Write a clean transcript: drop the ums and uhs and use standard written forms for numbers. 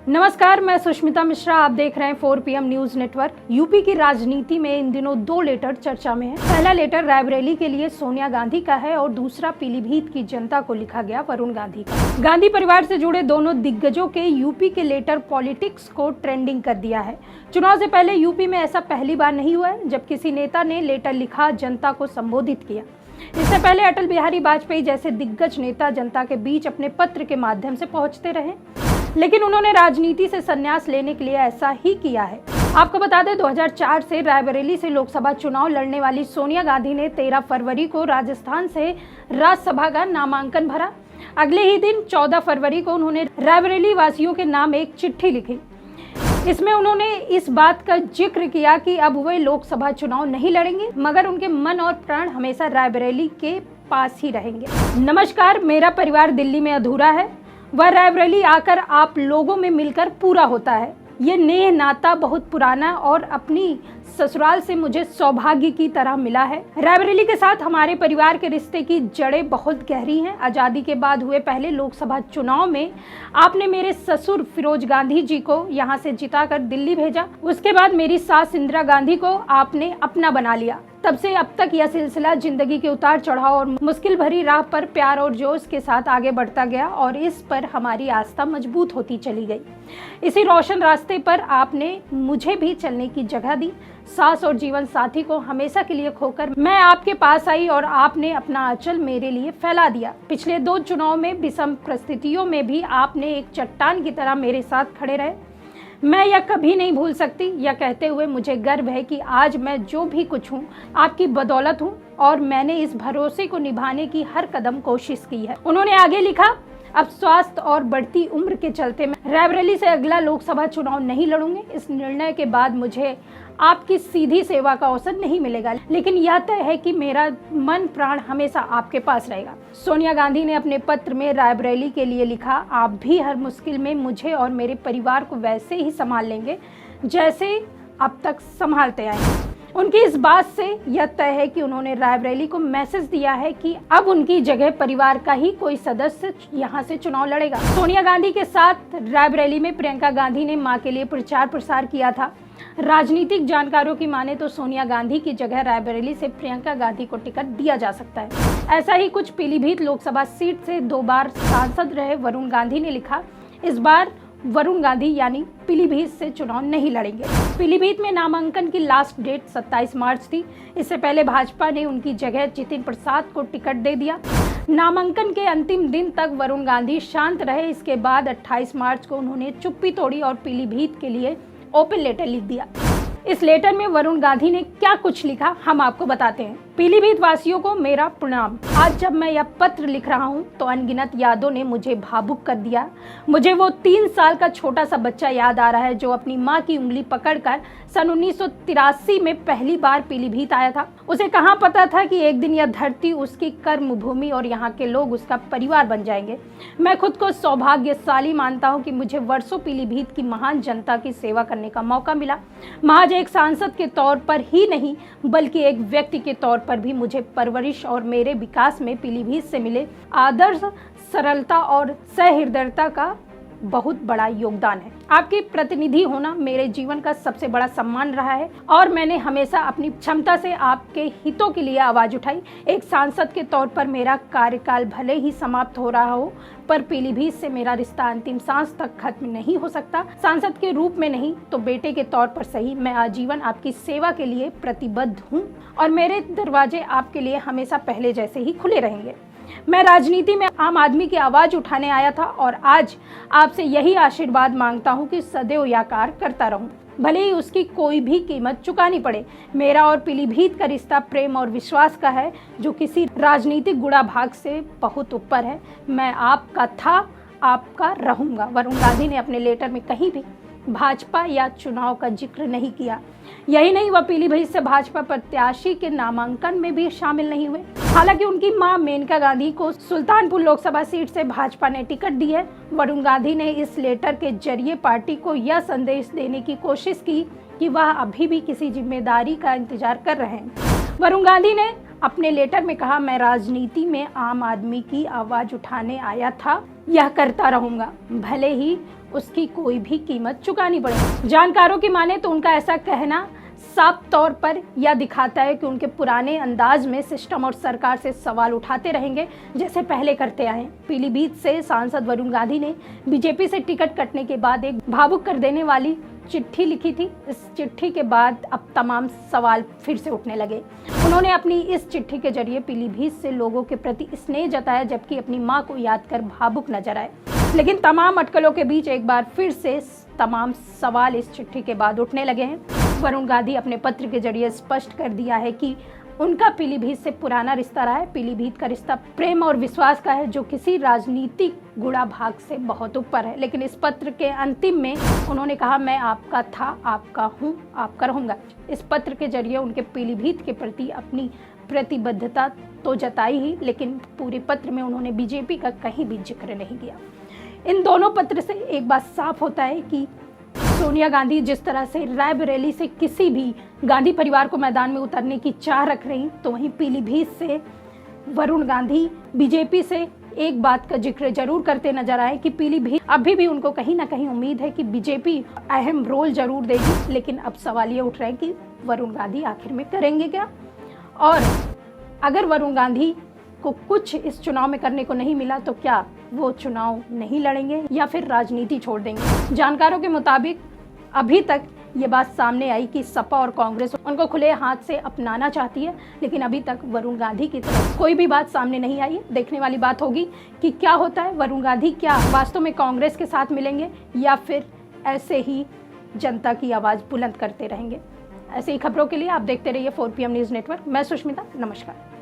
नमस्कार, मैं सुष्मिता मिश्रा। आप देख रहे हैं 4 PM न्यूज नेटवर्क। यूपी की राजनीति में इन दिनों 2 लेटर चर्चा में है। पहला लेटर रायबरेली के लिए सोनिया गांधी का है और दूसरा पीलीभीत की जनता को लिखा गया वरुण गांधी का। गांधी परिवार से जुड़े दोनों दिग्गजों के यूपी के लेटर पॉलिटिक्स को ट्रेंडिंग कर दिया है। चुनाव से पहले यूपी में ऐसा पहली बार नहीं हुआ है जब किसी नेता ने लेटर लिखा, जनता को संबोधित किया। इससे पहले अटल बिहारी वाजपेयी जैसे दिग्गज नेता जनता के बीच अपने पत्र के माध्यम से पहुंचते रहे, लेकिन उन्होंने राजनीति से संन्यास लेने के लिए ऐसा ही किया है। आपको बता दें, 2004 से रायबरेली से लोकसभा चुनाव लड़ने वाली सोनिया गांधी ने 13 फरवरी को राजस्थान से राज्यसभा का नामांकन भरा। अगले ही दिन 14 फरवरी को उन्होंने रायबरेली वासियों के नाम एक चिट्ठी लिखी। इसमें उन्होंने इस बात का जिक्र किया कि अब वे लोकसभा चुनाव नहीं लड़ेंगे, मगर उनके मन और प्राण हमेशा रायबरेली के पास ही रहेंगे। नमस्कार, मेरा परिवार दिल्ली में अधूरा है, वह रायबरेली आकर आप लोगों में मिलकर पूरा होता है। ये नेह नाता बहुत पुराना और अपनी ससुराल से मुझे सौभाग्य की तरह मिला है। रायबरेली के साथ हमारे परिवार के रिश्ते की जड़ें बहुत गहरी हैं। आज़ादी के बाद हुए पहले लोकसभा चुनाव में आपने मेरे ससुर फिरोज गांधी जी को यहाँ से जिताकर दिल्ली भेजा। उसके बाद मेरी सास इंदिरा गांधी को आपने अपना बना लिया। तब से अब तक यह सिलसिला जिंदगी के उतार चढ़ाव और मुश्किल भरी राह पर प्यार और जोश के साथ आगे बढ़ता गया और इस पर हमारी आस्था मजबूत होती चली गई। इसी रोशन रास्ते पर आपने मुझे भी चलने की जगह दी। सास और जीवन साथी को हमेशा के लिए खोकर मैं आपके पास आई और आपने अपना आंचल मेरे लिए फैला दिया। पिछले 2 चुनाव में विषम परिस्थितियों में भी आपने एक चट्टान की तरह मेरे साथ खड़े रहे। मैं यह कभी नहीं भूल सकती। यह कहते हुए मुझे गर्व है कि आज मैं जो भी कुछ हूँ आपकी बदौलत हूँ और मैंने इस भरोसे को निभाने की हर कदम कोशिश की है। उन्होंने आगे लिखा, अब स्वास्थ्य और बढ़ती उम्र के चलते मैं रायबरेली से अगला लोकसभा चुनाव नहीं लड़ूंगी। इस निर्णय के बाद मुझे आपकी सीधी सेवा का अवसर नहीं मिलेगा, लेकिन यह तय है कि मेरा मन प्राण हमेशा आपके पास रहेगा। सोनिया गांधी ने अपने पत्र में रायबरेली के लिए लिखा, आप भी हर मुश्किल में मुझे और मेरे परिवार को वैसे ही संभाल लेंगे जैसे अब तक संभालते आए हैं। उनकी इस बात से यह तय है कि उन्होंने रायबरेली को मैसेज दिया है कि अब उनकी जगह परिवार का ही कोई सदस्य यहाँ से चुनाव लड़ेगा। सोनिया गांधी के साथ रायबरेली में प्रियंका गांधी ने मां के लिए प्रचार प्रसार किया था। राजनीतिक जानकारों की माने तो सोनिया गांधी की जगह रायबरेली से प्रियंका गांधी को टिकट दिया जा सकता है। ऐसा ही कुछ पीलीभीत लोकसभा सीट से 2 बार सांसद रहे वरुण गांधी ने लिखा, इस बार वरुण गांधी यानी पीलीभीत से चुनाव नहीं लड़ेंगे। पीलीभीत में नामांकन की लास्ट डेट 27 मार्च थी। इससे पहले भाजपा ने उनकी जगह जितिन प्रसाद को टिकट दे दिया। नामांकन के अंतिम दिन तक वरुण गांधी शांत रहे। इसके बाद 28 मार्च को उन्होंने चुप्पी तोड़ी और पीलीभीत के लिए ओपन लेटर लिख दिया। इस लेटर में वरुण गांधी ने क्या कुछ लिखा हम आपको बताते हैं। पीलीभीत वासियों को मेरा प्रणाम। आज जब मैं यह पत्र लिख रहा हूँ तो अनगिनत यादों ने मुझे भावुक कर दिया। मुझे वो 3 साल का छोटा सा बच्चा याद आ रहा है जो अपनी माँ की उंगली पकड़कर सन 1983 में पहली बार पीलीभीत आया था। उसे कहाँ पता था कि एक दिन यह धरती उसकी कर्म भूमि और यहाँ के लोग उसका परिवार बन जाएंगे। मैं खुद को सौभाग्यशाली मानता हूँ कि मुझे वर्षों पीलीभीत की महान जनता की सेवा करने का मौका मिला। महज एक सांसद के तौर पर ही नहीं बल्कि एक व्यक्ति के तौर पर भी मुझे परवरिश और मेरे विकास में पीलीभीत से मिले आदर्श, सरलता और सहृदयता का बहुत बड़ा योगदान है। आपकी प्रतिनिधि होना मेरे जीवन का सबसे बड़ा सम्मान रहा है और मैंने हमेशा अपनी क्षमता से आपके हितों के लिए आवाज उठाई। एक सांसद के तौर पर मेरा कार्यकाल भले ही समाप्त हो रहा हो, पर पीलीभीत से मेरा रिश्ता अंतिम सांस तक खत्म नहीं हो सकता। सांसद के रूप में नहीं तो बेटे के तौर पर सही, मैं आजीवन आपकी सेवा के लिए प्रतिबद्ध हूँ और मेरे दरवाजे आपके लिए हमेशा पहले जैसे ही खुले रहेंगे। मैं राजनीति में आम आदमी की आवाज उठाने आया था और आज आपसे यही आशीर्वाद मांगता हूं कि सदैव यह कार्य करता रहूं, भले ही उसकी कोई भी कीमत चुकानी पड़े। मेरा और पीलीभीत का रिश्ता प्रेम और विश्वास का है जो किसी राजनीतिक गुड़ा भाग से बहुत ऊपर है। मैं आपका था, आपका रहूंगा। वरुण गांधी ने अपने लेटर में कहीं भी भाजपा या चुनाव का जिक्र नहीं किया। यही नहीं, वह पीलीभीत से भाजपा प्रत्याशी के नामांकन में भी शामिल नहीं हुए। हालांकि उनकी मां मेनका गांधी को सुल्तानपुर लोकसभा सीट से भाजपा ने टिकट दी है। वरुण गांधी ने इस लेटर के जरिए पार्टी को यह संदेश देने की कोशिश की कि वह अभी भी किसी जिम्मेदारी का इंतजार कर रहे हैं। वरुण गांधी ने अपने लेटर में कहा, मैं राजनीति में आम आदमी की आवाज़ उठाने आया था, यह करता रहूँगा, भले ही उसकी कोई भी कीमत चुकानी पड़े। जानकारों की माने तो उनका ऐसा कहना साफ तौर पर यह दिखाता है कि उनके पुराने अंदाज में सिस्टम और सरकार से सवाल उठाते रहेंगे जैसे पहले करते आए। पीलीभीत से सांसद वरुण गांधी ने बीजेपी से टिकट कटने के बाद एक भावुक कर देने वाली चिट्ठी लिखी थी। इस चिट्ठी के बाद अब तमाम सवाल फिर से उठने लगे। उन्होंने अपनी इस चिट्ठी के जरिए पीलीभीत से लोगों के प्रति स्नेह जताया, जबकि अपनी मां को याद कर भावुक नजर आए। लेकिन तमाम अटकलों के बीच एक बार फिर से तमाम सवाल इस चिट्ठी के बाद उठने लगे हैं। वरुण गांधी अपने पत्र के जरिए स्पष्ट कर दिया है कि उनका पीलीभीत से पुराना रिश्ता रहा है। पीलीभीत का रिश्ता प्रेम और विश्वास का है, जो किसी राजनीतिक गुणा भाग से बहुत ऊपर है। लेकिन इस पत्र के अंतिम में उन्होंने कहा, मैं आपका था, आपका हूँ, आपका रहूँगा। इस पत्र के जरिए उनके पीलीभीत के प्रति अपनी प्रतिबद्धता तो जताई ही, लेकिन पूरे पत्र में उन्होंने बीजेपी का कहीं भी जिक्र नहीं किया। इन दोनों पत्र से एक बात साफ होता है कि सोनिया गांधी जिस तरह से रायबरेली से किसी भी गांधी परिवार को मैदान में उतरने की चाह रख रही, तो वहीं पीलीभीत से वरुण गांधी बीजेपी से एक बात का जिक्र जरूर करते नजर आए कि पीलीभीत अभी भी उनको कहीं ना कहीं उम्मीद है कि बीजेपी अहम रोल जरूर देगी। लेकिन अब सवाल ये उठ रहा है कि वरुण गांधी आखिर में करेंगे क्या, और अगर वरुण गांधी को कुछ इस चुनाव में करने को नहीं मिला तो क्या वो चुनाव नहीं लड़ेंगे या फिर राजनीति छोड़ देंगे। जानकारों के मुताबिक अभी तक ये बात सामने आई कि सपा और कांग्रेस उनको खुले हाथ से अपनाना चाहती है, लेकिन अभी तक वरुण गांधी की तरफ कोई भी बात सामने नहीं आई है। देखने वाली बात होगी कि क्या होता है। वरुण गांधी क्या वास्तव में कांग्रेस के साथ मिलेंगे या फिर ऐसे ही जनता की आवाज़ बुलंद करते रहेंगे। ऐसे ही खबरों के लिए आप देखते रहिए 4 PM न्यूज़ नेटवर्क। मैं सुष्मिता, नमस्कार।